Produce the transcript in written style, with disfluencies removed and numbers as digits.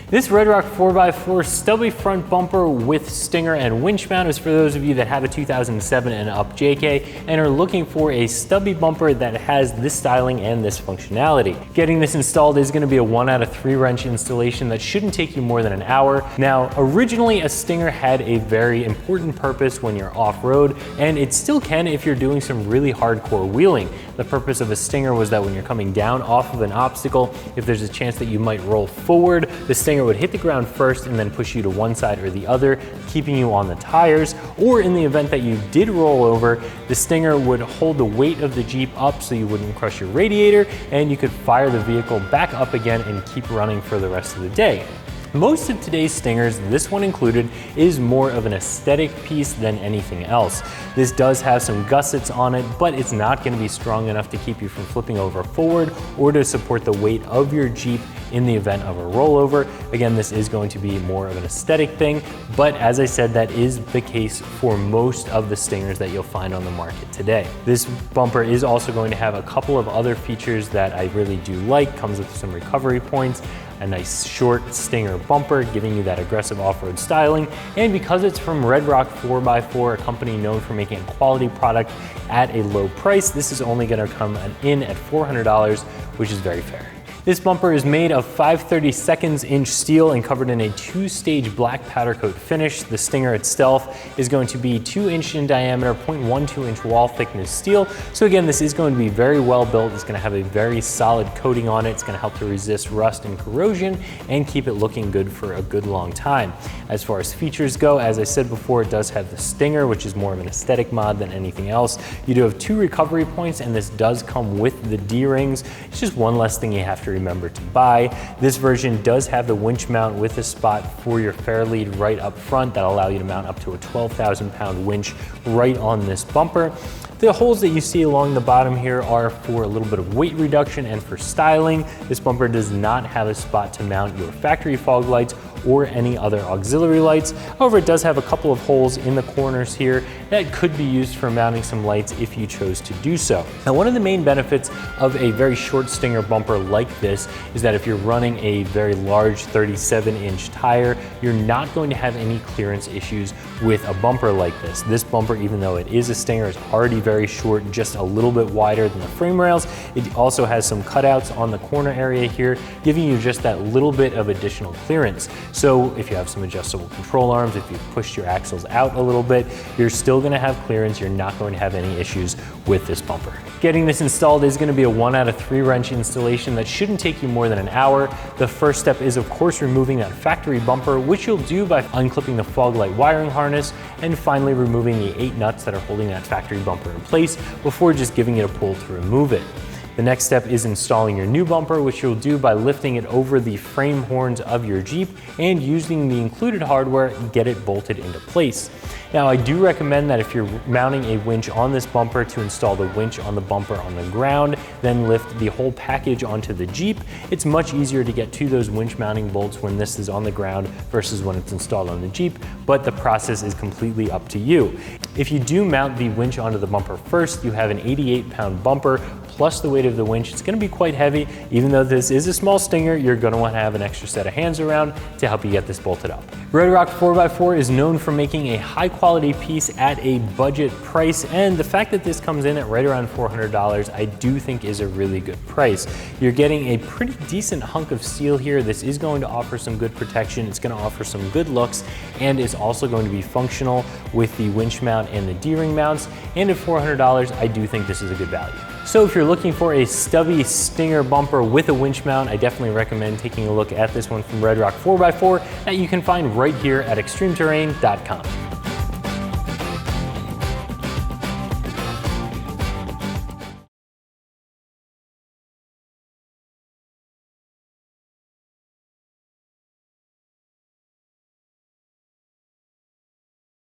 This RedRock 4x4 Stubby Front Bumper with stinger and winch mount is for those of you that have a 2007 and up JK and are looking for a stubby bumper that has this styling and this functionality. Getting this installed is going to be a 1 out of 3 wrench installation that shouldn't take you more than an hour. Now, originally a stinger had a very important purpose when you're off-road, and it still can if you're doing some really hardcore wheeling. The purpose of a stinger was that when you're coming down off of an obstacle, if there's a chance that you might roll forward, the stinger would hit the ground first and then push you to one side or the other, keeping you on the tires. Or in the event that you did roll over, the stinger would hold the weight of the Jeep up so you wouldn't crush your radiator, and you could fire the vehicle back up again and keep running for the rest of the day. Most of today's stingers, this one included, is more of an aesthetic piece than anything else. This does have some gussets on it, but it's not going to be strong enough to keep you from flipping over forward or to support the weight of your Jeep in the event of a rollover. Again, this is going to be more of an aesthetic thing, but as I said, that is the case for most of the stingers that you'll find on the market today. This bumper is also going to have a couple of other features that I really do like. Comes with some recovery points, a nice short stinger bumper giving you that aggressive off-road styling, and because it's from RedRock 4x4, a company known for making a quality product at a low price, this is only going to come in at $400, which is very fair. This bumper is made of 5/32 inch steel and covered in a 2-stage black powder coat finish. The stinger itself is going to be 2 inch in diameter, 0.12 inch wall thickness steel. So again, this is going to be very well built. It's going to have a very solid coating on it. It's going to help to resist rust and corrosion and keep it looking good for a good long time. As far as features go, as I said before, it does have the stinger, which is more of an aesthetic mod than anything else. You do have 2 recovery points, and this does come with the D-rings. It's just one less thing you have to remember to buy. This version does have the winch mount with a spot for your fair lead right up front that allow you to mount up to a 12,000 pound winch right on this bumper. The holes that you see along the bottom here are for a little bit of weight reduction and for styling. This bumper does not have a spot to mount your factory fog lights or any other auxiliary lights. However, it does have a couple of holes in the corners here that could be used for mounting some lights if you chose to do so. Now, one of the main benefits of a very short stinger bumper like this is that if you're running a very large 37-inch tire, you're not going to have any clearance issues with a bumper like this. This bumper, even though it is a stinger, is already very short, just a little bit wider than the frame rails. It also has some cutouts on the corner area here, giving you just that little bit of additional clearance. So if you have some adjustable control arms, if you've pushed your axles out a little bit, you're still going to have clearance. You're not going to have any issues with this bumper. Getting this installed is going to be a 1 out of 3 wrench installation that shouldn't take you more than an hour. The first step is, of course, removing that factory bumper, which you'll do by unclipping the fog light wiring harness and finally removing the 8 nuts that are holding that factory bumper in place before just giving it a pull to remove it. The next step is installing your new bumper, which you'll do by lifting it over the frame horns of your Jeep and using the included hardware, get it bolted into place. Now, I do recommend that if you're mounting a winch on this bumper, to install the winch on the bumper on the ground, then lift the whole package onto the Jeep. It's much easier to get to those winch mounting bolts when this is on the ground versus when it's installed on the Jeep, but the process is completely up to you. If you do mount the winch onto the bumper first, you have an 88-pound bumper plus the weight of the winch. It's going to be quite heavy. Even though this is a small stinger, you're going to want to have an extra set of hands around to help you get this bolted up. RedRock 4x4 is known for making a high quality piece at a budget price, and the fact that this comes in at right around $400 I do think is a really good price. You're getting a pretty decent hunk of steel here. This is going to offer some good protection, it's going to offer some good looks, and is also going to be functional with the winch mount and the D-ring mounts, and at $400 I do think this is a good value. So if you're looking for a stubby stinger bumper with a winch mount, I definitely recommend taking a look at this one from RedRock 4x4 that you can find right here at ExtremeTerrain.com.